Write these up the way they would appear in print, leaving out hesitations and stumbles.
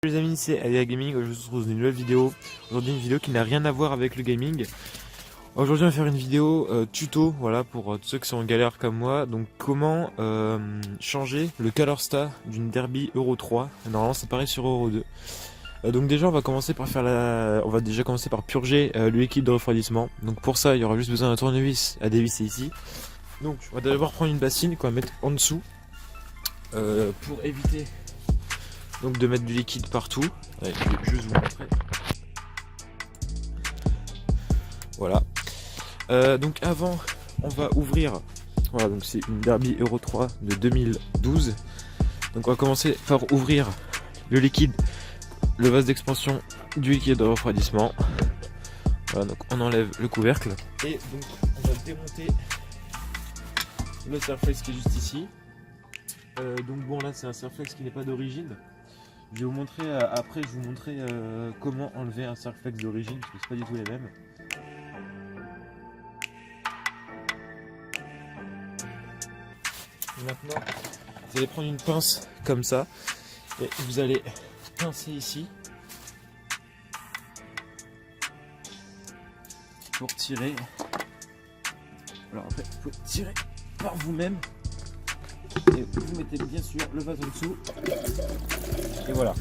Les amis, c'est Alia Gaming. Je vous retrouve dans une nouvelle vidéo. Aujourd'hui, une vidéo qui n'a rien à voir avec le gaming. Aujourd'hui, on va faire une vidéo tuto, voilà, pour tous ceux qui sont en galère comme moi. Donc, comment changer le color star d'une Derby Euro 3. Normalement, c'est pareil sur Euro 2. Donc déjà, on va commencer par purger le liquide de refroidissement. Donc pour ça, il y aura juste besoin d'un tournevis à dévisser ici. Donc, on va d'abord prendre une bassine qu'on va mettre en dessous pour éviter donc de mettre du liquide partout. Ouais, je vais juste vous montrer. Voilà. Donc avant, on va ouvrir. Voilà, donc c'est une Derby Euro 3 de 2012. Donc on va commencer par ouvrir le liquide, le vase d'expansion du liquide de refroidissement. Voilà, donc on enlève le couvercle et donc on va démonter le Surflex qui est juste ici. Donc bon, là c'est un Surflex qui n'est pas d'origine. Je vais vous montrer après, je vais vous montrer comment enlever un Surflex d'origine parce que c'est pas du tout les mêmes. Maintenant, vous allez prendre une pince comme ça et vous allez pincer ici pour tirer. Alors après, vous pouvez tirer par vous-même et vous mettez bien sûr le vase en dessous et voilà.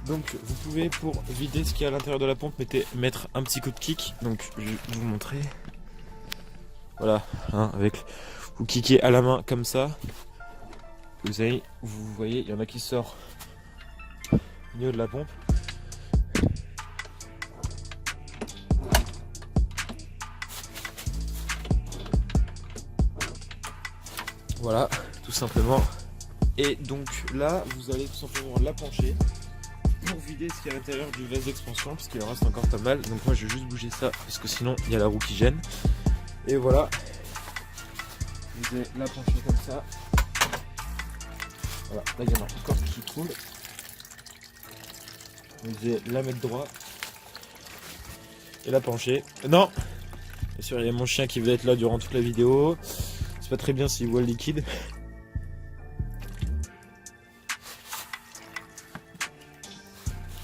Donc vous pouvez, pour vider ce qu'il y a à l'intérieur de la pompe, mettre un petit coup de kick. Donc je vais vous montrer. Voilà, hein, vous kickez à la main comme ça. Vous voyez, il y en a qui sort au milieu de la pompe. Voilà, tout simplement. Et donc là, vous allez tout simplement la pencher pour vider ce qu'il y a à l'intérieur du vase d'expansion, parce qu'il en reste encore pas mal. Donc moi je vais juste bouger ça parce que sinon il y a la roue qui gêne. Et voilà, vous allez la pencher comme ça. Voilà, là il y en a encore qui coule. Vous allez la mettre droit et la pencher. Non, bien sûr il y a mon chien qui va être là durant toute la vidéo. C'est pas très bien s'il voit le liquide.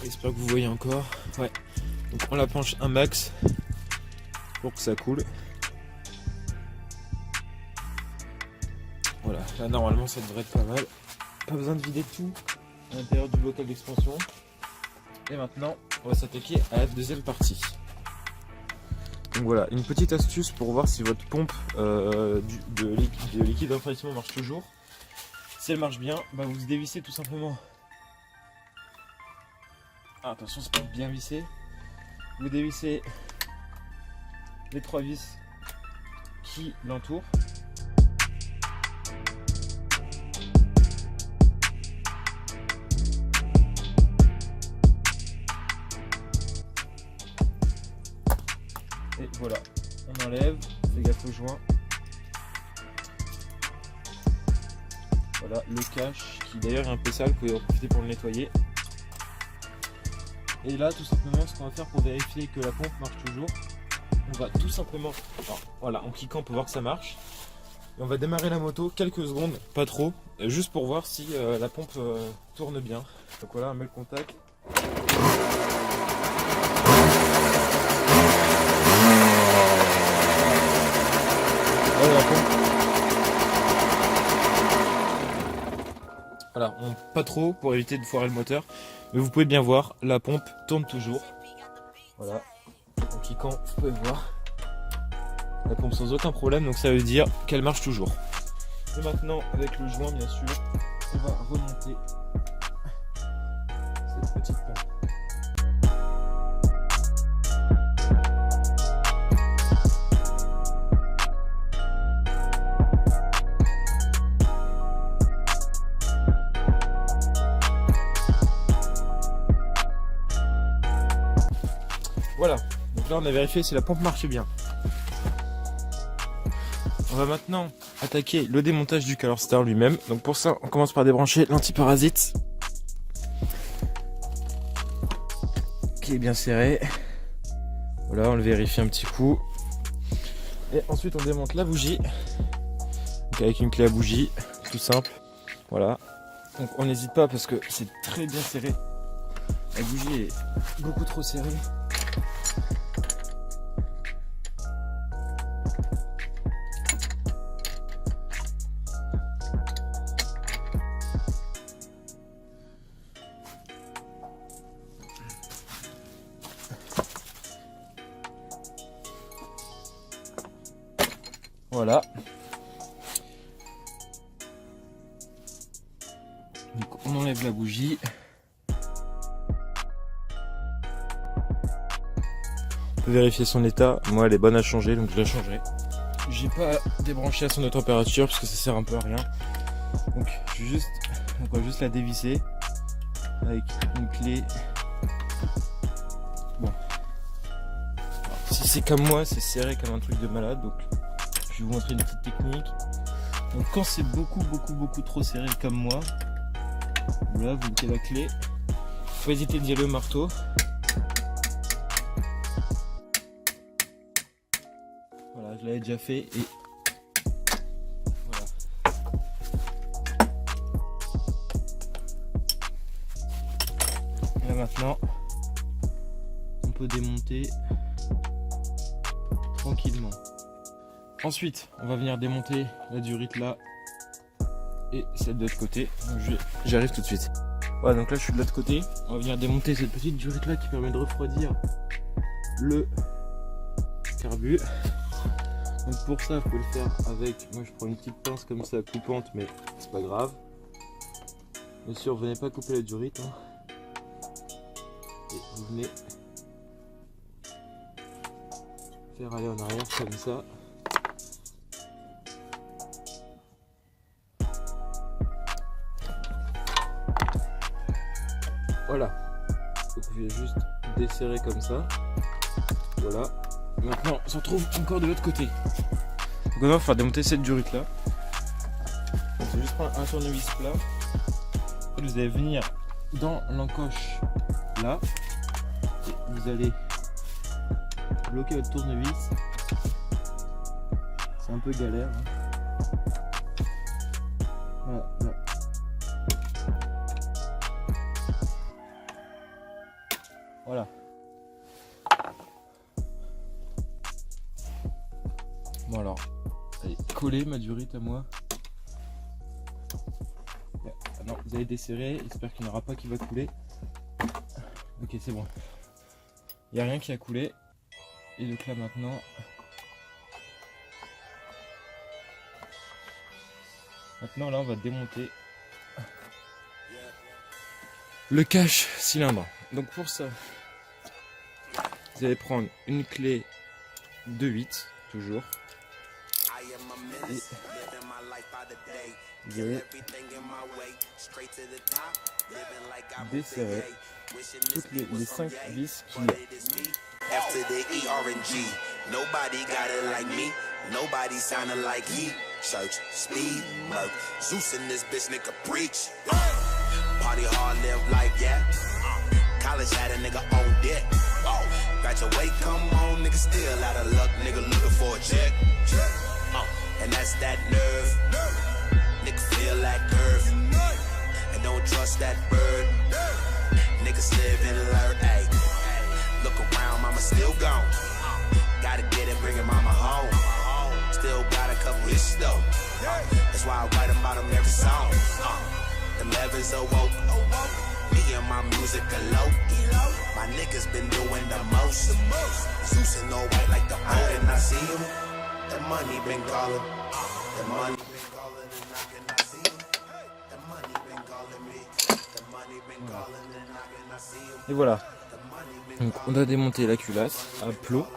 J'espère que vous voyez encore. Ouais. Donc on la penche un max pour que ça coule. Voilà, là normalement ça devrait être pas mal. Pas besoin de vider tout à l'intérieur du bocal d'expansion. Et maintenant, on va s'attaquer à la deuxième partie. Donc voilà, une petite astuce pour voir si votre pompe de liquide de refroidissement marche toujours. Si elle marche bien, bah vous dévissez tout simplement. Ah, attention, c'est pas bien vissé. Vous dévissez les 3 vis qui l'entourent. Et voilà, on enlève, fais gaffe au joint. Voilà, le cache qui d'ailleurs est un peu sale, vous pouvez en profiter pour le nettoyer. Et là, tout simplement, ce qu'on va faire pour vérifier que la pompe marche toujours, on va tout simplement, alors, voilà, en cliquant pour voir que ça marche. Et on va démarrer la moto quelques secondes, pas trop, juste pour voir si la pompe tourne bien. Donc voilà, on met le contact. Voilà, la pompe. Voilà, pas trop pour éviter de foirer le moteur. Mais vous pouvez bien voir, la pompe tourne toujours. Voilà, en cliquant, vous pouvez voir. La pompe sans aucun problème, donc ça veut dire qu'elle marche toujours. Et maintenant, avec le joint, bien sûr, on va remonter cette petite pompe. Voilà, donc là on a vérifié si la pompe marche bien. On va maintenant attaquer le démontage du color star lui-même. Donc pour ça, on commence par débrancher l'antiparasite qui est bien serré. Voilà, on le vérifie un petit coup. Et ensuite on démonte la bougie. Donc avec une clé à bougie, tout simple. Voilà. Donc on n'hésite pas parce que c'est très bien serré. La bougie est beaucoup trop serrée. Voilà. Donc on enlève la bougie. On peut vérifier son état. Moi elle est bonne à changer donc je la changerai. J'ai pas débranché à son autre température parce que ça sert un peu à rien. Donc on va juste la dévisser avec une clé. Bon. Alors, si c'est comme moi, c'est serré comme un truc de malade. Donc je vais vous montrer une petite technique. Donc quand c'est beaucoup trop serré comme moi, voilà, vous mettez la clé. Faut pas hésiter d'y aller au marteau. Voilà, je l'avais déjà fait et voilà. Et là maintenant, on peut démonter tranquillement. Ensuite, on va venir démonter la durite là et celle de l'autre côté. J'arrive tout de suite. Voilà, donc là je suis de l'autre côté. On va venir démonter cette petite durite là qui permet de refroidir le carbu. Donc pour ça, vous pouvez le faire avec. Moi je prends une petite pince comme ça, coupante, mais c'est pas grave. Bien sûr, vous venez pas couper la durite. Hein. Et vous venez faire aller en arrière comme ça. Voilà, donc vous pouvez juste desserrer comme ça. Voilà. Maintenant, on se retrouve encore de l'autre côté. Donc on va faire démonter cette durite là. Donc c'est juste prendre un tournevis plat. Et vous allez venir dans l'encoche là. Et vous allez bloquer votre tournevis. C'est un peu galère. Hein. Voilà, là. Voilà. Bon alors, allez, coller ma durite à moi. Ah non, vous allez desserrer, j'espère qu'il n'y en aura pas qui va couler. Ok, c'est bon. Il n'y a rien qui a coulé. Et donc là maintenant... Maintenant là on va démonter le cache cylindre. Donc pour ça, vous allez prendre une clé de 8, toujours. Et vous allez desserrer toutes les 5 vis qu'il y a. After the ERNG, nobody got it like me. Nobody sounded like he. Church, speed, murk. Zeus in this bitch, nigga, preach. Party hard, live life, yeah. College had a nigga on deck. Graduate, come on, nigga, still out of luck, nigga, looking for a check. And that's that nerve. Nigga, feel that curve. And don't trust that bird. Niggas live and learn, ayy. Look around, mama still gone. Gotta get it, bringing mama home. Still got a couple hits though. That's why I write about them every song. Them levels awoke. Me and my music alone. My niggas been doing the most. Zeus in all white like the old, and I see him. The money been calling. The money been calling, and I cannot see him. The money been calling me. The money been calling, and I cannot see him. Et voilà. Donc on a démonté la culasse à plot.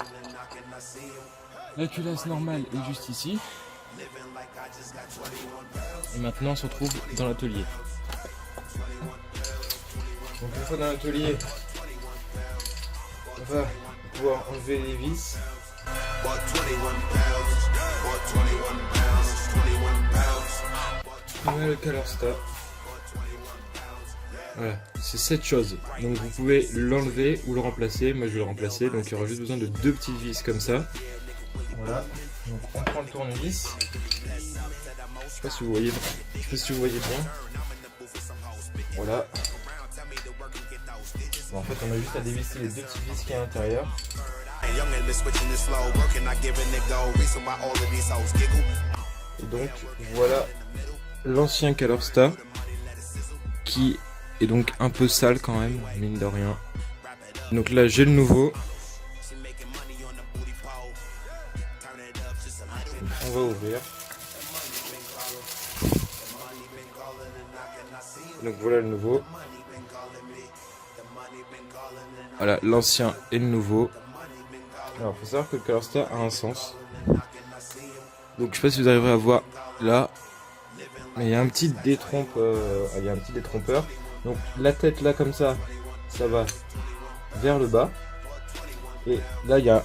La culasse normale est juste ici. Et maintenant on se retrouve dans l'atelier. Donc une fois dans l'atelier, on va pouvoir enlever les vis. On a le color stop. Voilà, c'est cette chose. Donc vous pouvez l'enlever ou le remplacer. Moi je vais le remplacer, donc il y aura juste besoin de 2 petites vis comme ça. Voilà, donc on prend le tournevis. Je sais pas si vous voyez, bien. Voilà. Bon, en fait, on a juste à dévisser les deux petits vis qui est à l'intérieur. Et donc, voilà l'ancien Colorsta qui est donc un peu sale quand même, mine de rien. Donc là, j'ai le nouveau. On va ouvrir. Donc voilà le nouveau. Voilà l'ancien et le nouveau. Alors faut savoir que le Colorsta a un sens. Donc je sais pas si vous arriverez à voir là. Mais il y a un petit détrompeur. Donc la tête là comme ça va vers le bas. Et là il y a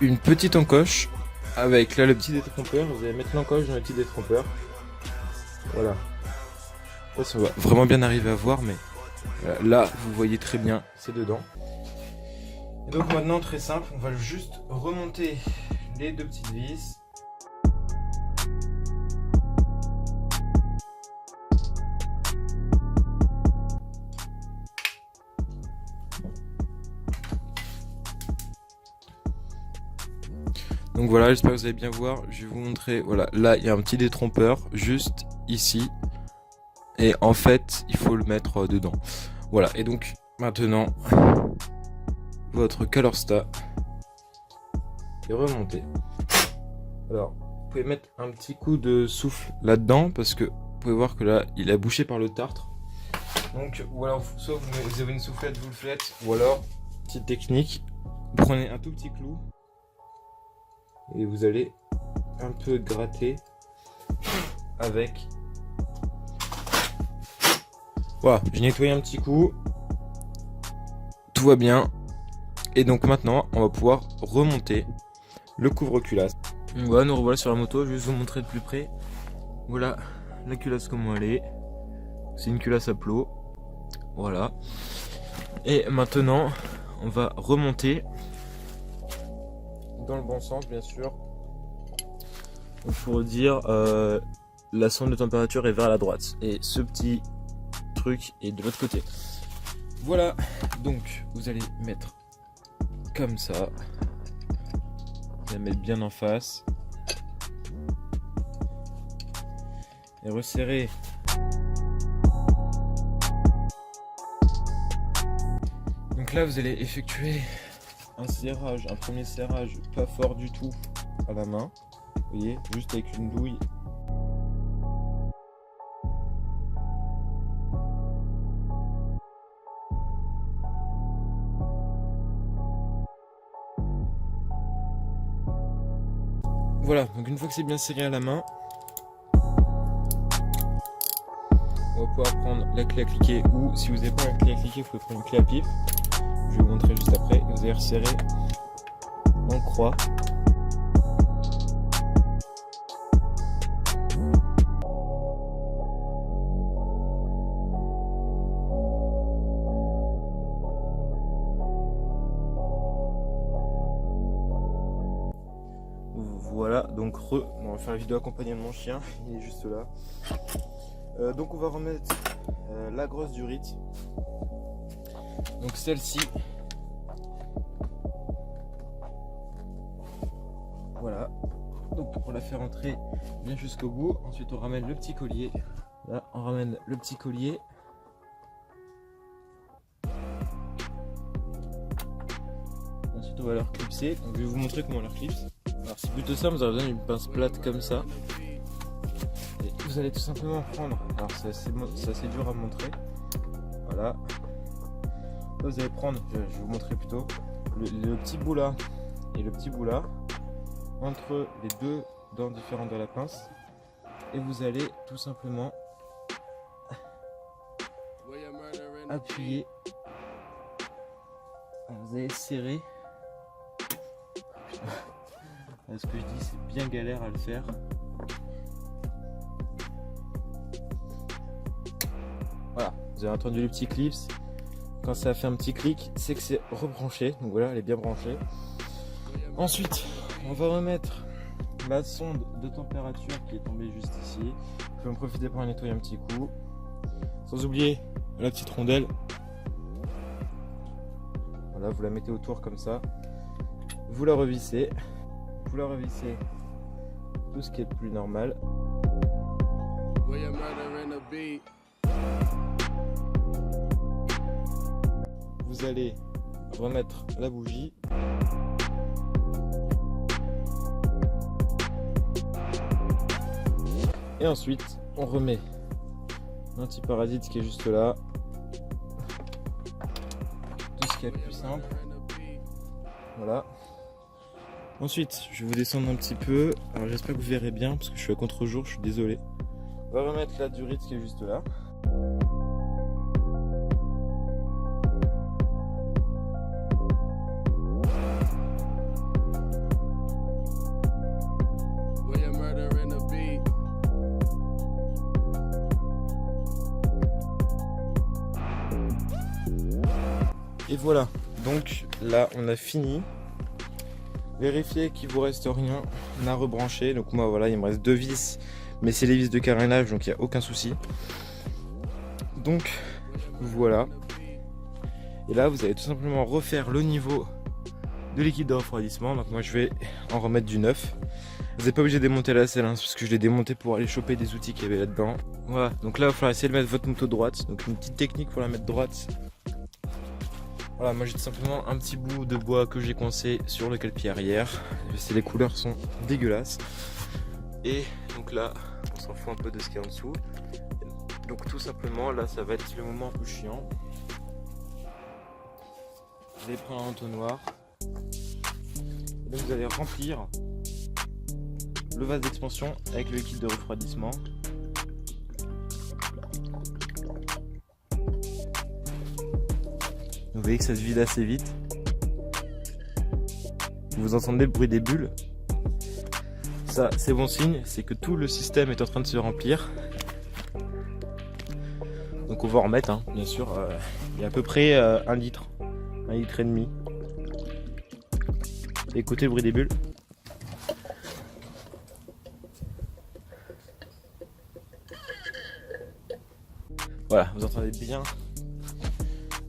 une petite encoche avec là le petit détrompeur. Vous allez mettre l'encoche dans le petit détrompeur. Voilà. Ça va vraiment bien arriver à voir, mais là vous voyez très bien, c'est dedans. Et donc maintenant très simple, on va juste remonter les deux petites vis. Donc voilà, j'espère que vous allez bien voir. Je vais vous montrer. Voilà, là il y a un petit détrompeur juste ici. Et en fait, il faut le mettre dedans. Voilà, et donc maintenant, votre Colorsta est remonté. Alors, vous pouvez mettre un petit coup de souffle là-dedans parce que vous pouvez voir que là, il est bouché par le tartre. Donc, ou alors, soit vous avez une soufflette, vous le faites, ou alors, petite technique, prenez un tout petit clou et vous allez un peu gratter avec. Voilà, j'ai nettoyé un petit coup. Tout va bien. Et donc maintenant, on va pouvoir remonter le couvre-culasse. Voilà, nous revoilà sur la moto. Je vais vous montrer de plus près. Voilà la culasse comment elle est. C'est une culasse à plot. Voilà. Et maintenant, on va remonter dans le bon sens, bien sûr. Donc, pour dire, la sonde de température est vers la droite. Et ce petit truc est de l'autre côté. Voilà, donc vous allez mettre comme ça. Vous allez mettre bien en face. Et resserrer. Donc là, vous allez effectuer un serrage, un premier serrage pas fort du tout à la main. Vous voyez, juste avec une douille. Voilà, donc une fois que c'est bien serré à la main, on va pouvoir prendre la clé à cliquer, ou si vous n'avez pas la clé à cliquer, vous pouvez prendre une clé à pif. Je vais vous montrer juste après. Et vous allez resserrer en croix. Voilà, donc on va faire la vidéo accompagnée de mon chien, il est juste là. Donc on va remettre la grosse durite. Donc celle-ci. Voilà. Donc on la fait rentrer bien jusqu'au bout. Ensuite on ramène le petit collier. Là on ramène le petit collier. Ensuite on va leur clipser. Donc je vais vous montrer comment on leur clipse. Alors c'est plutôt simple, vous avez besoin d'une pince plate comme ça. Et vous allez tout simplement prendre, alors c'est assez dur à montrer. Voilà. Là, vous allez prendre, je vais vous montrer plutôt, le petit bout là et le petit bout là, entre les deux dents différentes de la pince. Et vous allez tout simplement appuyer. Alors, vous allez serrer. Ce que je dis, c'est bien galère à le faire. Voilà, vous avez entendu les petits clips. Quand ça a fait un petit clic, c'est que c'est rebranché. Donc voilà, elle est bien branchée. Ensuite, on va remettre la sonde de température qui est tombée juste ici. Je vais en profiter pour la nettoyer un petit coup. Sans oublier la petite rondelle. Voilà, vous la mettez autour comme ça. Vous la revissez. Vous la revissez tout ce qui est le plus normal. Vous allez remettre la bougie. Et ensuite, on remet l'antiparasite qui est juste là. Tout ce qui est le plus simple. Voilà. Ensuite, je vais vous descendre un petit peu. Alors j'espère que vous verrez bien parce que je suis à contre-jour, je suis désolé. On va remettre la durite qui est juste là. Et voilà, donc là on a fini. Vérifiez qu'il vous reste rien à rebrancher. Donc moi voilà, il me reste 2 vis, mais c'est les vis de carénage, donc il n'y a aucun souci. Donc voilà. Et là vous allez tout simplement refaire le niveau de liquide de refroidissement. Donc moi je vais en remettre du neuf. Vous n'êtes pas obligé de démonter la selle, hein, parce que je l'ai démonté pour aller choper des outils qu'il y avait là-dedans. Voilà, donc là il va falloir essayer de mettre votre moto droite. Donc une petite technique pour la mettre droite. Voilà, moi j'ai tout simplement un petit bout de bois que j'ai coincé sur le cale-pied arrière. Les couleurs sont dégueulasses. Et donc là, on s'en fout un peu de ce qu'il y a en dessous. Donc tout simplement, là ça va être le moment un peu chiant. Vous allez prendre un entonnoir. Et donc vous allez remplir le vase d'expansion avec le liquide de refroidissement. Vous voyez que ça se vide assez vite. Vous entendez le bruit des bulles. Ça, c'est bon signe, c'est que tout le système est en train de se remplir. Donc on va en remettre, hein, bien sûr. Il y a à peu près 1 litre, 1 litre et demi. Écoutez le bruit des bulles. Voilà, vous entendez bien.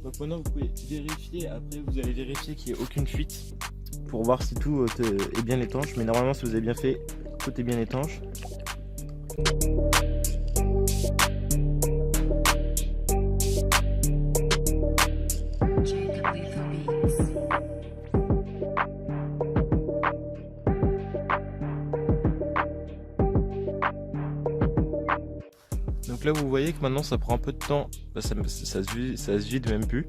Donc maintenant vous pouvez vérifier, après vous allez vérifier qu'il n'y ait aucune fuite pour voir si tout est bien étanche, mais normalement si vous avez bien fait, tout est bien étanche. Donc là vous voyez que maintenant ça prend un peu de temps, ça se vide même plus.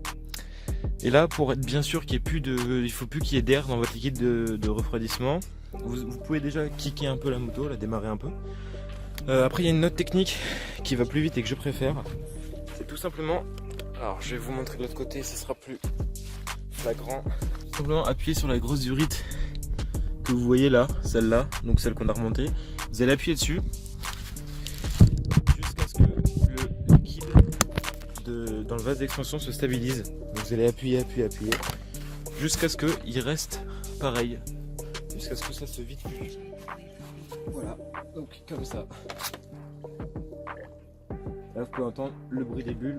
Et là pour être bien sûr qu'il n'y ait plus il faut plus qu'il y ait d'air dans votre liquide de refroidissement, vous pouvez déjà kicker un peu la moto, la démarrer un peu. Après il y a une autre technique qui va plus vite et que je préfère. C'est tout simplement, alors je vais vous montrer de l'autre côté, ce sera plus flagrant. Tout simplement appuyer sur la grosse durite que vous voyez là, celle-là, donc celle qu'on a remontée. Vous allez appuyer dessus. Dans le vase d'expansion se stabilise. Donc vous allez appuyer jusqu'à ce qu'il reste pareil, jusqu'à ce que ça se vide plus. Voilà, donc comme ça. Là vous pouvez entendre le bruit des bulles.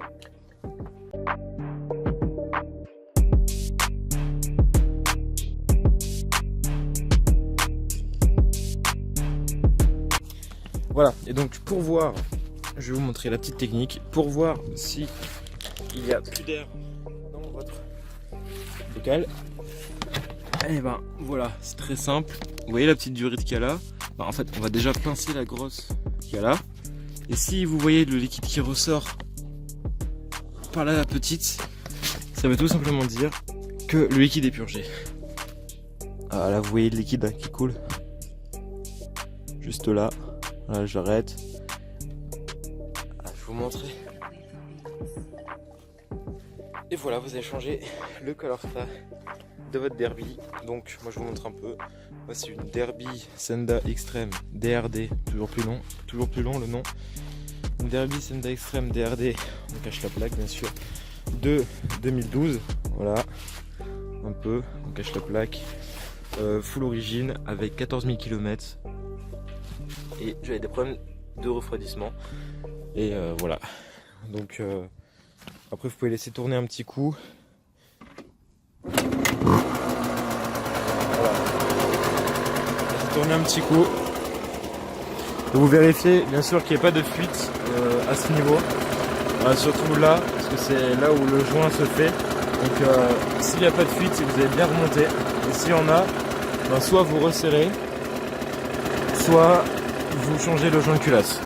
Voilà, et donc pour voir, je vais vous montrer la petite technique, pour voir si il y a plus d'air dans votre bocal. Et ben voilà, c'est très simple. Vous voyez la petite durite qu'il y a là. En fait, on va déjà pincer la grosse qu'il y a là. Et si vous voyez le liquide qui ressort par là, la petite, ça veut tout simplement dire que le liquide est purgé. Ah là, vous voyez le liquide qui coule. Juste là. Voilà, j'arrête. Je vais vous montrer. Et voilà, vous avez changé le color spray de votre Derby. Donc moi je vous montre un peu. Moi c'est une Derby Senda Extreme DRD, toujours plus long le nom. Une Derby Senda Extreme DRD, on cache la plaque bien sûr, de 2012. Voilà, un peu, on cache la plaque. Full origine avec 14 000 km. et j'avais des problèmes de refroidissement. Et voilà. Donc après vous pouvez laisser tourner un petit coup. Voilà. Laissez tourner un petit coup. Et vous vérifiez bien sûr qu'il n'y ait pas de fuite à ce niveau. Surtout là, parce que c'est là où le joint se fait. Donc s'il n'y a pas de fuite, c'est que vous avez bien remonté. Et s'il y en a, ben, soit vous resserrez, soit vous changez le joint de culasse.